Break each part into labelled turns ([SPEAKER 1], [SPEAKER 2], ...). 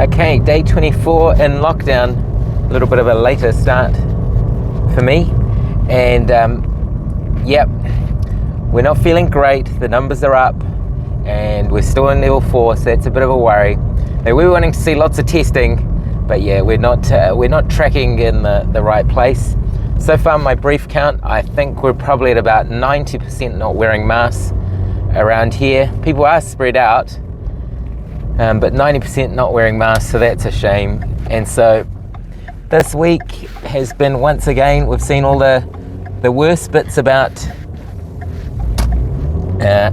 [SPEAKER 1] Okay, day 24 in lockdown. A little bit of a later start for me. And yep, we're not feeling great. The numbers are up and we're still in level 4, so that's a bit of a worry. Now, we were wanting to see lots of testing, but yeah, we're not tracking in the right place. So far, my brief count, I think we're probably at about 90% not wearing masks around here. People are spread out, but 90% not wearing masks, so that's a shame. And so this week has been, once again, we've seen all the worst bits about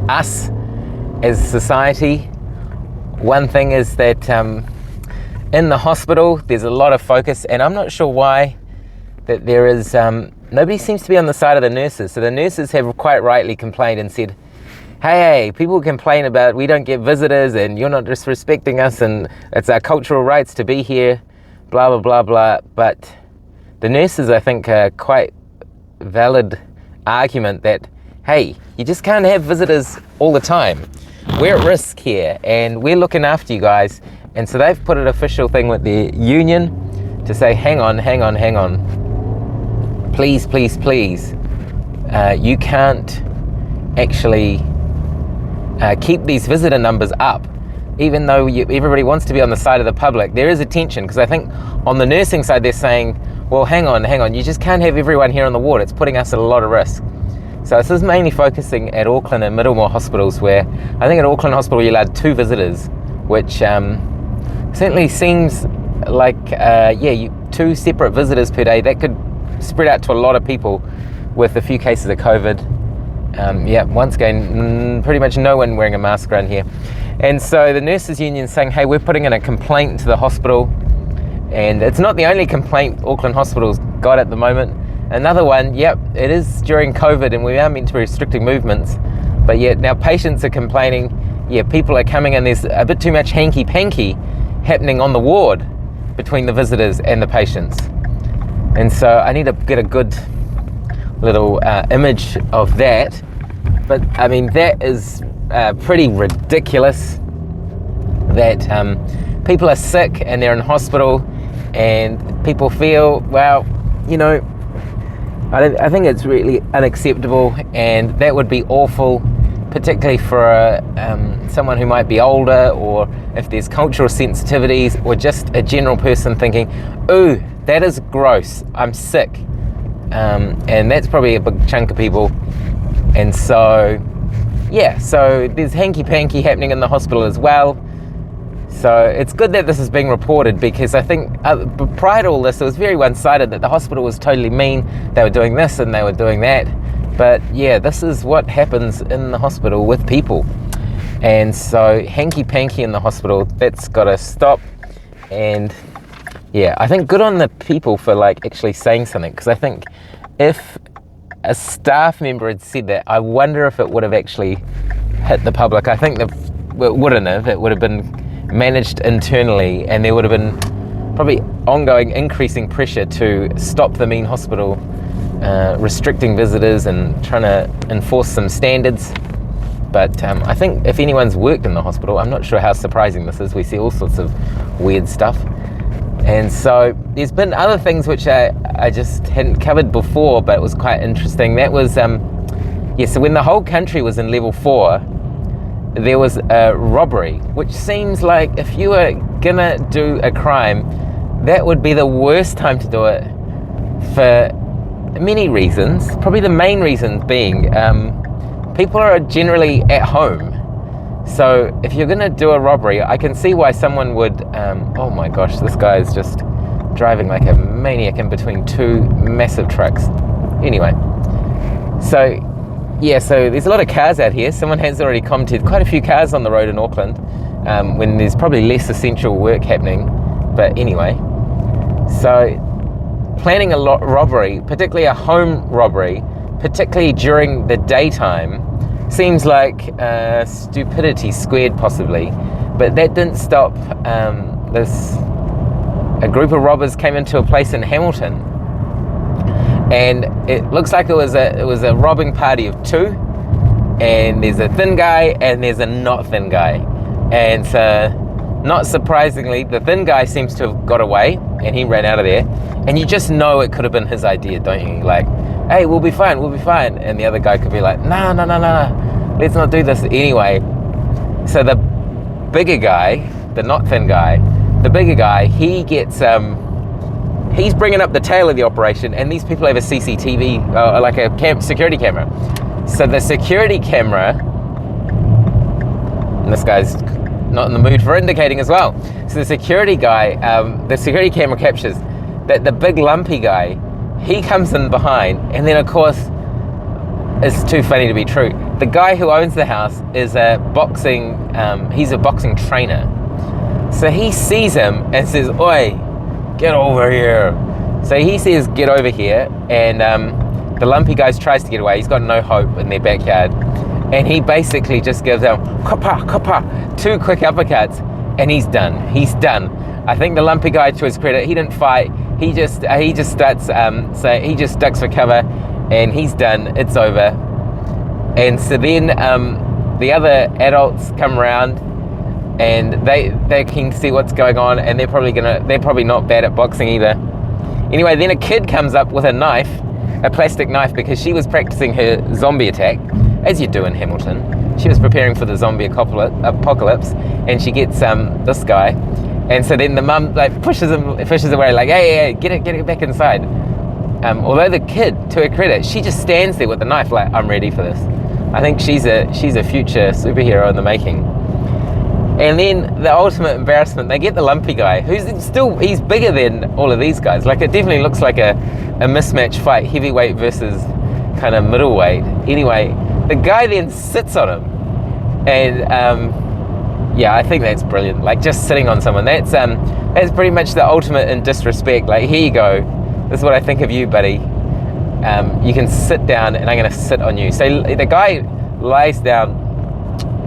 [SPEAKER 1] us as a society. One thing is that in the hospital, there's a lot of focus, and I'm not sure why, that there is, nobody seems to be on the side of the nurses. So the nurses have quite rightly complained and said, hey, people complain about we don't get visitors and you're not disrespecting us and it's our cultural rights to be here, blah, blah, blah, blah. But the nurses, I think, are quite valid argument that, hey, you just can't have visitors all the time. We're at risk here and we're looking after you guys. And so they've put an official thing with the union to say, hang on. Please, you can't actually keep these visitor numbers up. Even though everybody wants to be on the side of the public, there is a tension, because I think on the nursing side they're saying, well, hang on, you just can't have everyone here on the ward. It's putting us at a lot of risk. So this is mainly focusing at Auckland and Middlemore hospitals, where I think at Auckland Hospital you're allowed 2 visitors, which certainly seems like, 2 separate visitors per day. That could spread out to a lot of people with a few cases of COVID. Once again, pretty much no one wearing a mask around here. And so the nurses union saying, hey, we're putting in a complaint to the hospital. And it's not the only complaint Auckland Hospital's got at the moment. Another one, it is during COVID and we are meant to be restricting movements. But yet now patients are complaining, people are coming and there's a bit too much hanky-panky happening on the ward between the visitors and the patients. And so I need to get a good little image of that. But I mean, that is pretty ridiculous that people are sick and they're in hospital and people feel, well, I think it's really unacceptable, and that would be awful, particularly for someone who might be older, or if there's cultural sensitivities, or just a general person thinking, ooh, that is gross, I'm sick. And that's probably a big chunk of people. And so, so there's hanky-panky happening in the hospital as well. So it's good that this is being reported, because I think prior to all this, it was very one-sided, that the hospital was totally mean. They were doing this and they were doing that. But this is what happens in the hospital with people. And so hanky-panky in the hospital, that's got to stop. And I think good on the people for actually saying something, because I think if a staff member had said that, I wonder if it would have actually hit the public. I think it wouldn't have. It would have been managed internally, and there would have been probably ongoing increasing pressure to stop the mean hospital restricting visitors and trying to enforce some standards. But I think if anyone's worked in the hospital, I'm not sure how surprising this is. We see all sorts of weird stuff. And so there's been other things which I just hadn't covered before, but it was quite interesting. That was, so when the whole country was in level 4, there was a robbery, which seems like if you were gonna do a crime, that would be the worst time to do it, for many reasons. Probably the main reason being, people are generally at home. So if you're gonna do a robbery, I can see why someone would, oh my gosh, this guy is just driving like a maniac in between 2 massive trucks. Anyway, so there's a lot of cars out here. Someone has already commented, quite a few cars on the road in Auckland, when there's probably less essential work happening. But anyway, so planning a robbery, particularly a home robbery, particularly during the daytime, seems like stupidity squared, possibly. But that didn't stop a group of robbers came into a place in Hamilton, and it looks like it was a robbing party of 2, and there's a thin guy and there's a not thin guy. And so Not surprisingly, the thin guy seems to have got away, and he ran out of there. And you just know it could have been his idea, don't you? Like, hey, we'll be fine. And the other guy could be like, no, let's not do this anyway. So the bigger guy, the not thin guy, the bigger guy, he gets, he's bringing up the tail of the operation, and these people have a CCTV, like a security camera. So the security camera, and this guy's not in the mood for indicating as well. So the security guy, the security camera captures that the big lumpy guy, he comes in behind, and then of course, it's too funny to be true. The guy who owns the house is he's a boxing trainer. So he sees him and says, "Oi, get over here." So he says, "Get over here," and the lumpy guy tries to get away. He's got no hope in their backyard. And he basically just gives them kapa, 2 quick uppercuts, and he's done. I think the lumpy guy, to his credit, he didn't fight. He just starts, so he just ducks for cover, and he's done. It's over. And so then the other adults come around, and they're keen to see what's going on, and they're probably not bad at boxing either. Anyway, then a kid comes up with a knife, a plastic knife, because she was practicing her zombie attack, as you do in Hamilton. She was preparing for the zombie apocalypse, and she gets this guy, and so then the mum like pushes away, like, hey, get it back inside. Although the kid, to her credit, she just stands there with the knife, like, I'm ready for this. I think she's a future superhero in the making. And then the ultimate embarrassment, they get the lumpy guy, he's bigger than all of these guys. Like, it definitely looks like a mismatch fight, heavyweight versus kind of middleweight. Anyway, the guy then sits on him, and I think that's brilliant. Like, just sitting on someone, that's pretty much the ultimate in disrespect. Like, here you go, this is what I think of you, buddy. You can sit down, and I'm going to sit on you. So the guy lies down,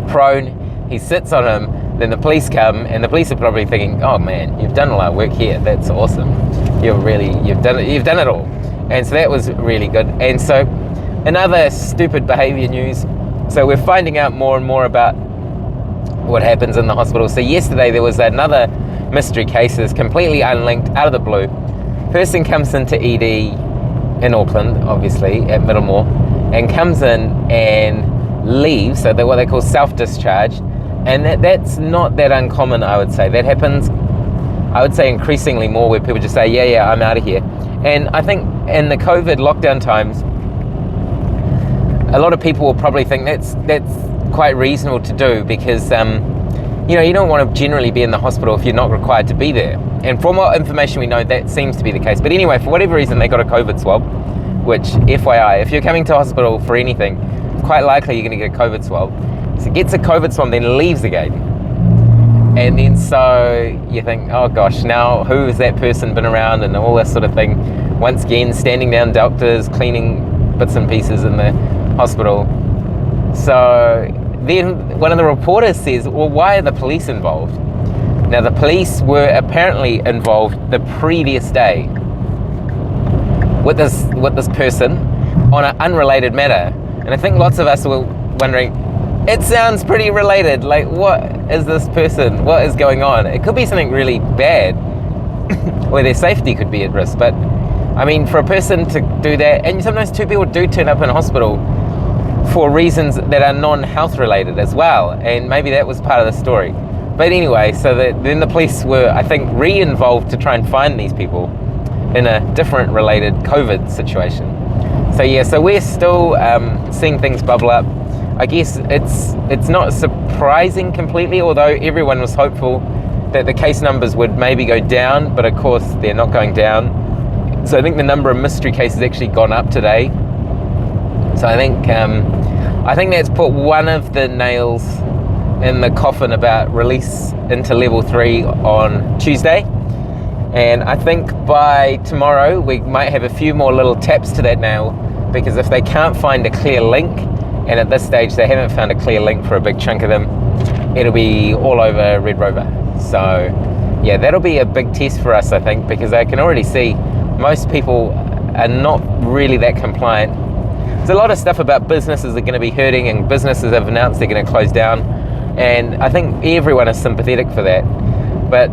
[SPEAKER 1] prone. He sits on him. Then the police come, and the police are probably thinking, "Oh man, you've done a lot of work here. That's awesome. You've done it all." And so that was really good. And so another stupid behaviour news. So we're finding out more and more about what happens in the hospital. So yesterday there was another mystery case that's completely unlinked, out of the blue. Person comes into ED in Auckland, obviously, at Middlemore, and comes in and leaves. So they're what they call self-discharge. And that's not that uncommon, I would say. That happens, I would say, increasingly more, where people just say, yeah, I'm out of here. And I think in the COVID lockdown times, a lot of people will probably think that's quite reasonable to do, because you don't want to generally be in the hospital if you're not required to be there. And from what information we know, that seems to be the case. But anyway, for whatever reason, they got a COVID swab, which, FYI, if you're coming to hospital for anything, quite likely you're going to get a COVID swab. So gets a COVID swab, then leaves again. And then so you think, oh gosh, now who has that person been around, and all this sort of thing. Once again, standing down doctors, cleaning bits and pieces in the hospital. So then one of the reporters says, well, why are the police involved? Now, the police were apparently involved the previous day with this person on an unrelated matter. And I think lots of us were wondering, it sounds pretty related. Like, what is this person? What is going on? It could be something really bad where their safety could be at risk. But I mean, for a person to do that, and sometimes two people do turn up in a hospital for reasons that are non-health related as well. And maybe that was part of the story. But anyway, so then the police were, I think, re-involved to try and find these people in a different related COVID situation. So yeah, so we're still seeing things bubble up. I guess it's not surprising completely, although everyone was hopeful that the case numbers would maybe go down, but of course they're not going down. So I think the number of mystery cases actually gone up today. So I think that's put one of the nails in the coffin about release into level 3 on Tuesday. And I think by tomorrow we might have a few more little taps to that nail, because if they can't find a clear link, and at this stage they haven't found a clear link for a big chunk of them, it'll be all over Red Rover. So yeah, that'll be a big test for us, I think, because I can already see most people are not really that compliant. There's a lot of stuff about businesses are going to be hurting, and businesses have announced they're going to close down, and I think everyone is sympathetic for that. But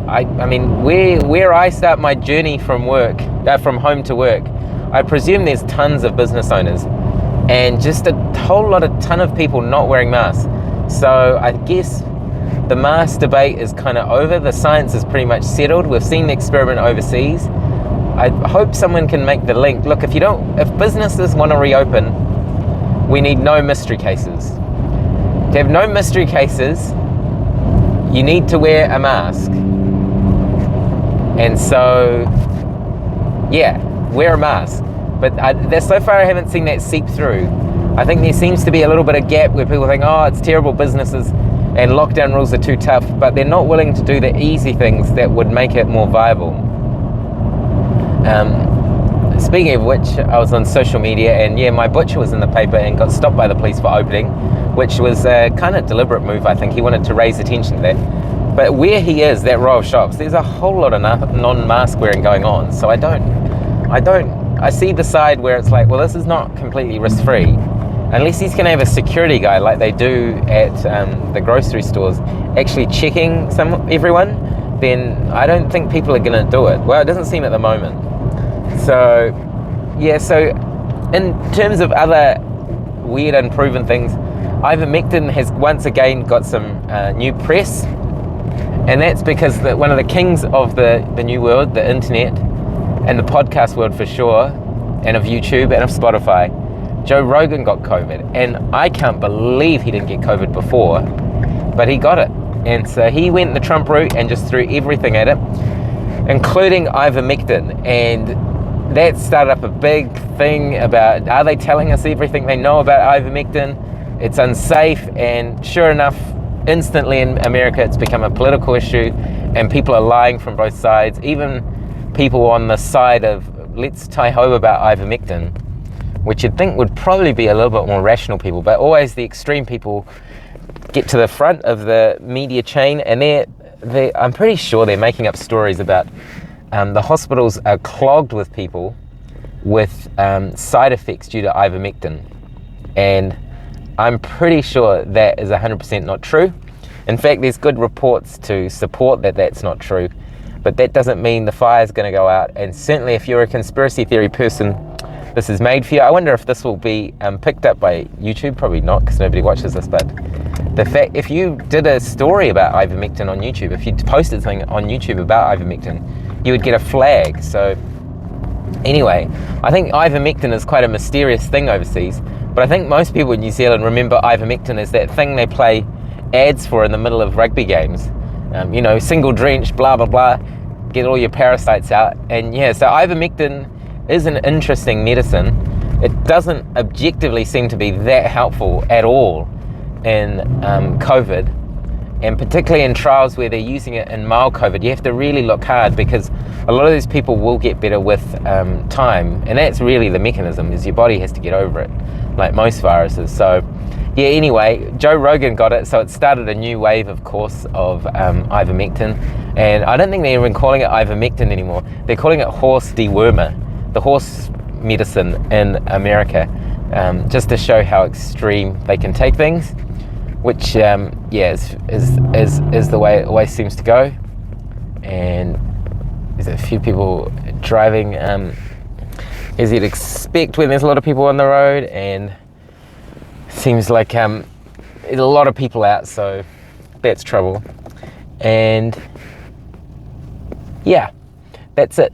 [SPEAKER 1] I mean, where I start my journey from home to work, I presume there's tons of business owners and just a ton of people not wearing masks. So I guess the mask debate is kind of over. The science is pretty much settled. We've seen the experiment overseas. I hope someone can make the link. Look, if businesses want to reopen, we need no mystery cases. To have no mystery cases, you need to wear a mask. And so, yeah, wear a mask. But so far I haven't seen that seep through. I think there seems to be a little bit of gap where people think, oh, it's terrible businesses and lockdown rules are too tough, but they're not willing to do the easy things that would make it more viable. Speaking of which, I was on social media and yeah, my butcher was in the paper and got stopped by the police for opening, which was a kind of deliberate move. I think he wanted to raise attention to that. But where he is, that row of shops, there's a whole lot of non-mask wearing going on. So I see the side where it's like, well, this is not completely risk-free. Unless he's going to have a security guy like they do at the grocery stores actually checking everyone, then I don't think people are going to do it. Well, it doesn't seem at the moment. So, yeah, so in terms of other weird unproven things, ivermectin has once again got some new press, and that's because one of the kings of the new world, the internet, and the podcast world for sure, and of YouTube and of Spotify, Joe Rogan got COVID, and I can't believe he didn't get COVID before, but he got it. And so he went the Trump route and just threw everything at it, including ivermectin, and that started up a big thing about, are they telling us everything they know about ivermectin? It's unsafe, and sure enough, instantly in America it's become a political issue, and people are lying from both sides, even people on the side of let's tie-ho about ivermectin, which you'd think would probably be a little bit more rational people, but always the extreme people get to the front of the media chain, and I'm pretty sure they're making up stories about the hospitals are clogged with people with side effects due to ivermectin, and I'm pretty sure that is 100% not true. In fact, there's good reports to support that that's not true, but that doesn't mean the fire's going to go out. And certainly if you're a conspiracy theory person, this is made for you. I wonder if this will be picked up by YouTube. Probably not, because nobody watches this, but the fact, if you did a story about ivermectin on YouTube, if you posted something on YouTube about ivermectin, you would get a flag. So anyway, I think ivermectin is quite a mysterious thing overseas, but I think most people in New Zealand remember ivermectin as that thing they play ads for in the middle of rugby games. Single drench, blah, blah, blah, get all your parasites out. And yeah, so ivermectin is an interesting medicine. It doesn't objectively seem to be that helpful at all in COVID, and particularly in trials where they're using it in mild COVID. You have to really look hard, because a lot of these people will get better with time, and that's really the mechanism, is your body has to get over it, like most viruses. So yeah, anyway, Joe Rogan got it, so it started a new wave, of course, of ivermectin, and I don't think they're even calling it ivermectin anymore. They're calling it horse dewormer, the horse medicine in America, just to show how extreme they can take things, which is the way it always seems to go. And there's a few people driving as you'd expect when there's a lot of people on the road, and seems like there's a lot of people out, so that's trouble. And yeah, that's it.